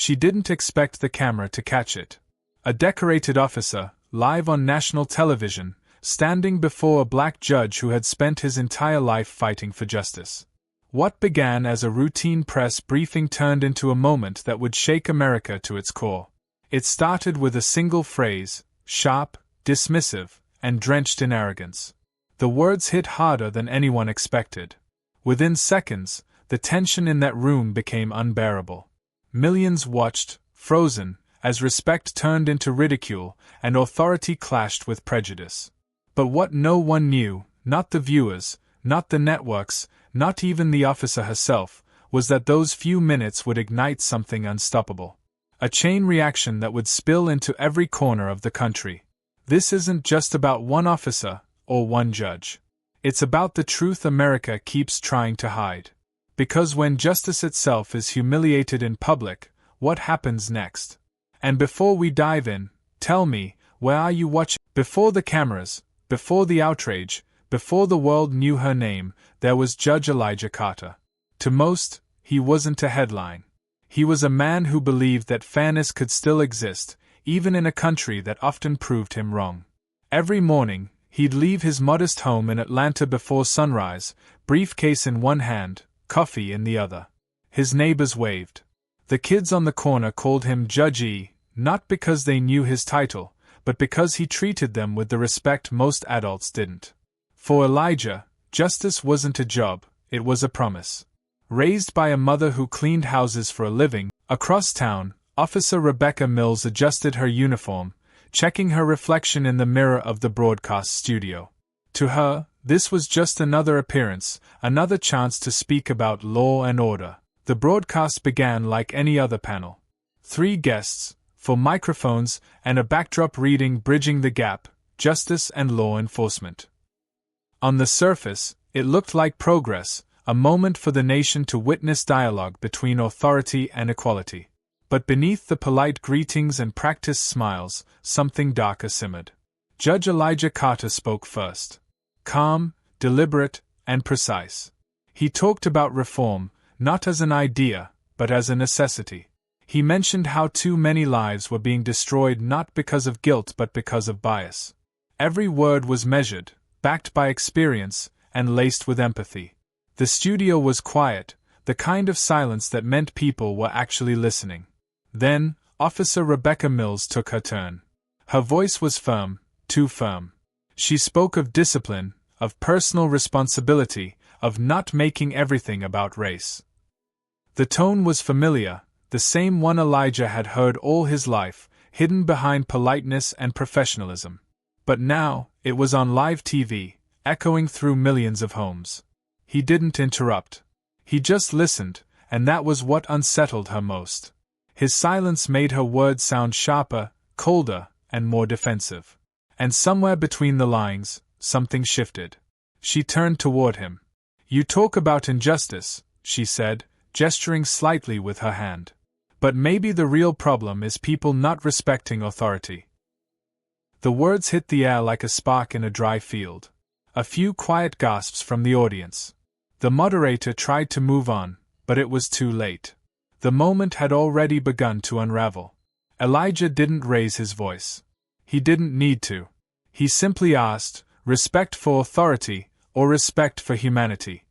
She didn't expect the camera to catch it. A decorated officer, live on national television, standing before a black judge who had spent his entire life fighting for justice. What began as a routine press briefing turned into a moment that would shake America to its core. It started with a single phrase, sharp, dismissive, and drenched in arrogance. The words hit harder than anyone expected. Within seconds, the tension in that room became unbearable. Millions watched, frozen, as respect turned into ridicule and authority clashed with prejudice. But what no one knew, not the viewers, not the networks, not even the officer herself, was that those few minutes would ignite something unstoppable. A chain reaction that would spill into every corner of the country. This isn't just about one officer or one judge. It's about the truth America keeps trying to hide. Because when justice itself is humiliated in public, what happens next? And before we dive in, tell me, where are you watching? Before the cameras, before the outrage, before the world knew her name, there was Judge Elijah Carter. To most, he wasn't a headline. He was a man who believed that fairness could still exist, even in a country that often proved him wrong. Every morning, he'd leave his modest home in Atlanta before sunrise, briefcase in one hand, coffee in the other. His neighbors waved. The kids on the corner called him Judge E, not because they knew his title, but because he treated them with the respect most adults didn't. For Elijah, justice wasn't a job, it was a promise. Raised by a mother who cleaned houses for a living, across town, Officer Rebecca Mills adjusted her uniform, checking her reflection in the mirror of the broadcast studio. To her, this was just another appearance, another chance to speak about law and order. The broadcast began like any other panel. 3 guests, 4 microphones, and a backdrop reading bridging the gap, justice and law enforcement. On the surface, it looked like progress, a moment for the nation to witness dialogue between authority and equality. But beneath the polite greetings and practiced smiles, something darker simmered. Judge Elijah Carter spoke first. Calm, deliberate, and precise. He talked about reform, not as an idea, but as a necessity. He mentioned how too many lives were being destroyed not because of guilt but because of bias. Every word was measured, backed by experience, and laced with empathy. The studio was quiet, the kind of silence that meant people were actually listening. Then, Officer Rebecca Mills took her turn. Her voice was firm, too firm. She spoke of discipline, of personal responsibility, of not making everything about race. The tone was familiar, the same one Elijah had heard all his life, hidden behind politeness and professionalism. But now, it was on live TV, echoing through millions of homes. He didn't interrupt. He just listened, and that was what unsettled her most. His silence made her words sound sharper, colder, and more defensive. And somewhere between the lines, something shifted. She turned toward him. "You talk about injustice," she said, gesturing slightly with her hand. "But maybe the real problem is people not respecting authority." The words hit the air like a spark in a dry field. A few quiet gasps from the audience. The moderator tried to move on, but it was too late. The moment had already begun to unravel. Elijah didn't raise his voice. He didn't need to. He simply asked, respect for authority, or respect for humanity?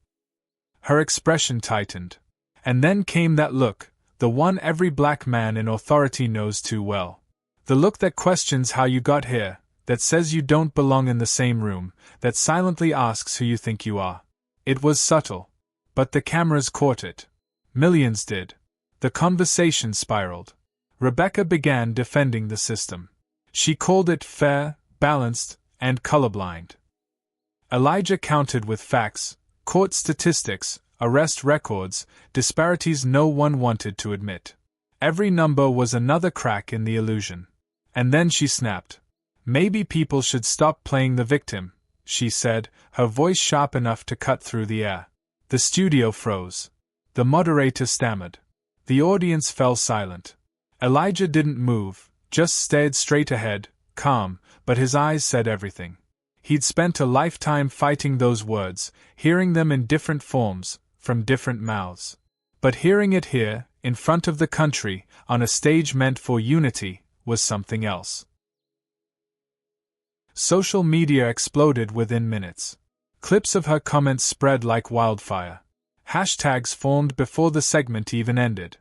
Her expression tightened. And then came that look, the one every black man in authority knows too well. The look that questions how you got here, that says you don't belong in the same room, that silently asks who you think you are. It was subtle. But the cameras caught it. Millions did. The conversation spiraled. Rebecca began defending the system. She called it fair, balanced, and colorblind. Elijah countered with facts, court statistics, arrest records, disparities no one wanted to admit. Every number was another crack in the illusion. And then she snapped. "Maybe people should stop playing the victim," she said, her voice sharp enough to cut through the air. The studio froze. The moderator stammered. The audience fell silent. Elijah didn't move, just stared straight ahead, calm, but his eyes said everything. He'd spent a lifetime fighting those words, hearing them in different forms, from different mouths. But hearing it here, in front of the country, on a stage meant for unity, was something else. Social media exploded within minutes. Clips of her comments spread like wildfire. Hashtags formed before the segment even ended.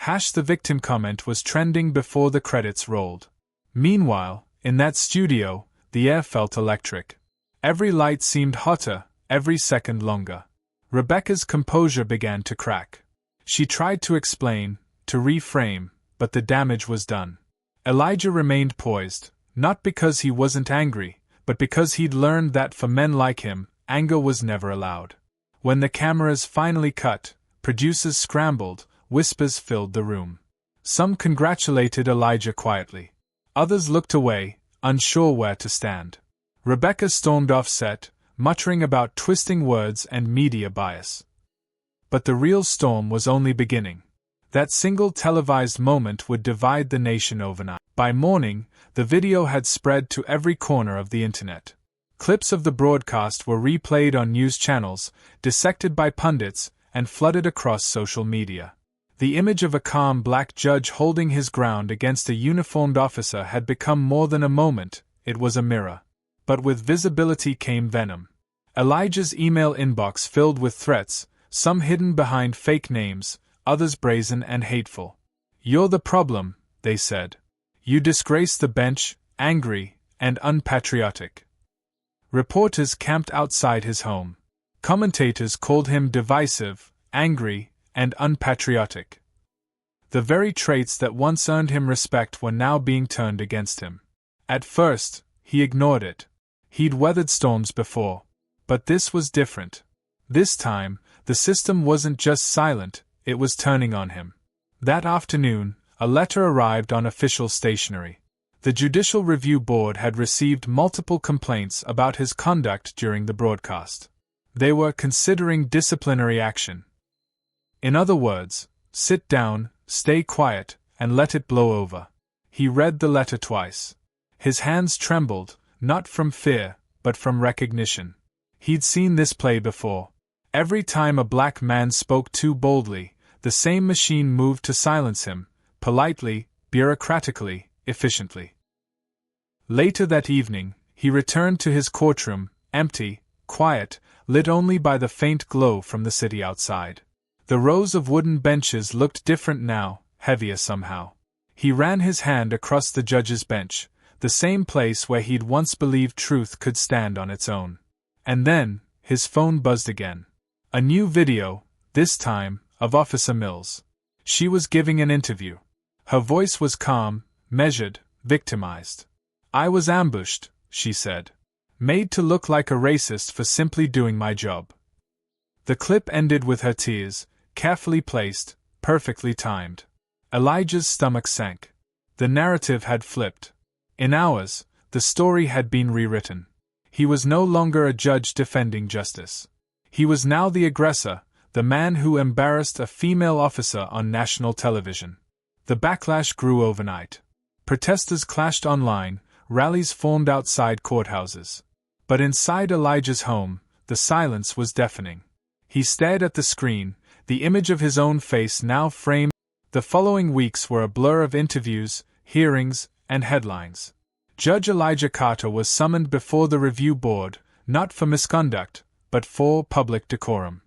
The victim comment was trending before the credits rolled. Meanwhile, in that studio, the air felt electric. Every light seemed hotter, every second longer. Rebecca's composure began to crack. She tried to explain, to reframe, but the damage was done. Elijah remained poised, not because he wasn't angry, but because he'd learned that for men like him, anger was never allowed. When the cameras finally cut, producers scrambled, whispers filled the room. Some congratulated Elijah quietly. Others looked away, unsure where to stand. Rebecca stormed off set, muttering about twisting words and media bias. But the real storm was only beginning. That single televised moment would divide the nation overnight. By morning, the video had spread to every corner of the internet. Clips of the broadcast were replayed on news channels, dissected by pundits, and flooded across social media. The image of a calm black judge holding his ground against a uniformed officer had become more than a moment, it was a mirror. But with visibility came venom. Elijah's email inbox filled with threats, some hidden behind fake names, others brazen and hateful. "You're the problem," they said. "You disgrace the bench, angry, and unpatriotic." Reporters camped outside his home. Commentators called him divisive, angry, and unpatriotic. The very traits that once earned him respect were now being turned against him. At first, he ignored it. He'd weathered storms before. But this was different. This time, the system wasn't just silent, it was turning on him. That afternoon, a letter arrived on official stationery. The Judicial Review Board had received multiple complaints about his conduct during the broadcast. They were considering disciplinary action. In other words, sit down, stay quiet, and let it blow over. He read the letter twice. His hands trembled, not from fear, but from recognition. He'd seen this play before. Every time a black man spoke too boldly, the same machine moved to silence him, politely, bureaucratically, efficiently. Later that evening, he returned to his courtroom, empty, quiet, lit only by the faint glow from the city outside. The rows of wooden benches looked different now, heavier somehow. He ran his hand across the judge's bench, the same place where he'd once believed truth could stand on its own. And then, his phone buzzed again. A new video, this time, of Officer Mills. She was giving an interview. Her voice was calm, measured, victimized. "I was ambushed," she said. "Made to look like a racist for simply doing my job." The clip ended with her tears, carefully placed, perfectly timed. Elijah's stomach sank. The narrative had flipped. In hours, the story had been rewritten. He was no longer a judge defending justice. He was now the aggressor, the man who embarrassed a female officer on national television. The backlash grew overnight. Protesters clashed online, rallies formed outside courthouses. But inside Elijah's home, the silence was deafening. He stared at the screen, the image of his own face now framed. The following weeks were a blur of interviews, hearings, and headlines. Judge Elijah Carter was summoned before the review board, not for misconduct, but for public decorum.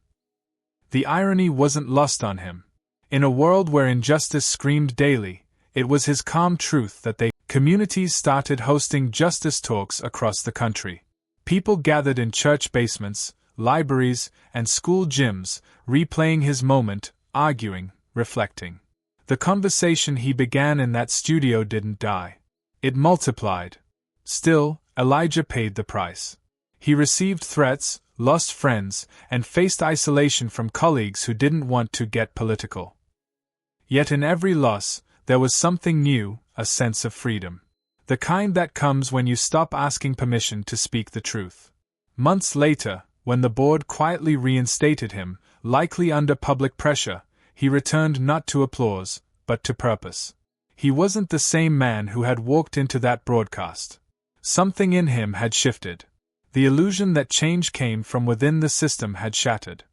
The irony wasn't lost on him. In a world where injustice screamed daily, it was his calm truth that communities started hosting justice talks across the country. People gathered in church basements, libraries, and school gyms, replaying his moment, arguing, reflecting. The conversation he began in that studio didn't die. It multiplied. Still, Elijah paid the price. He received threats, lost friends, and faced isolation from colleagues who didn't want to get political. Yet in every loss, there was something new, a sense of freedom. The kind that comes when you stop asking permission to speak the truth. Months later, when the board quietly reinstated him, likely under public pressure, he returned not to applause, but to purpose. He wasn't the same man who had walked into that broadcast. Something in him had shifted. The illusion that change came from within the system had shattered.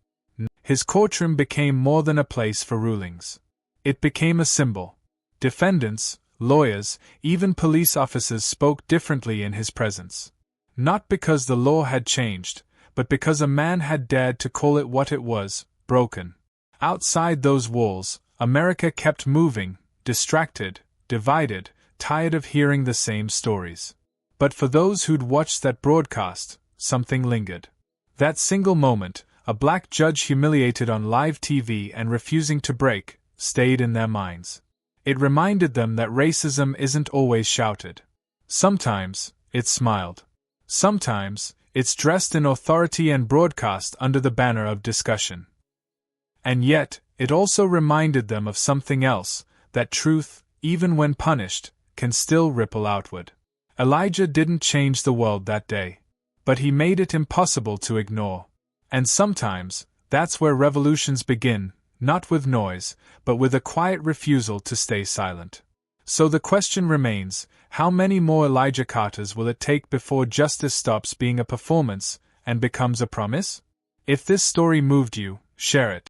His courtroom became more than a place for rulings. It became a symbol. Defendants, lawyers, even police officers spoke differently in his presence. Not because the law had changed, but because a man had dared to call it what it was, broken. Outside those walls, America kept moving, distracted, divided, tired of hearing the same stories. But for those who'd watched that broadcast, something lingered. That single moment, a black judge humiliated on live TV and refusing to break, stayed in their minds. It reminded them that racism isn't always shouted. Sometimes, it's smiled. Sometimes, it's dressed in authority and broadcast under the banner of discussion. And yet, it also reminded them of something else, that truth, even when punished, can still ripple outward. Elijah didn't change the world that day, but he made it impossible to ignore. And sometimes, that's where revolutions begin, not with noise, but with a quiet refusal to stay silent. So the question remains, how many more Elijah Carters will it take before justice stops being a performance and becomes a promise? If this story moved you, share it.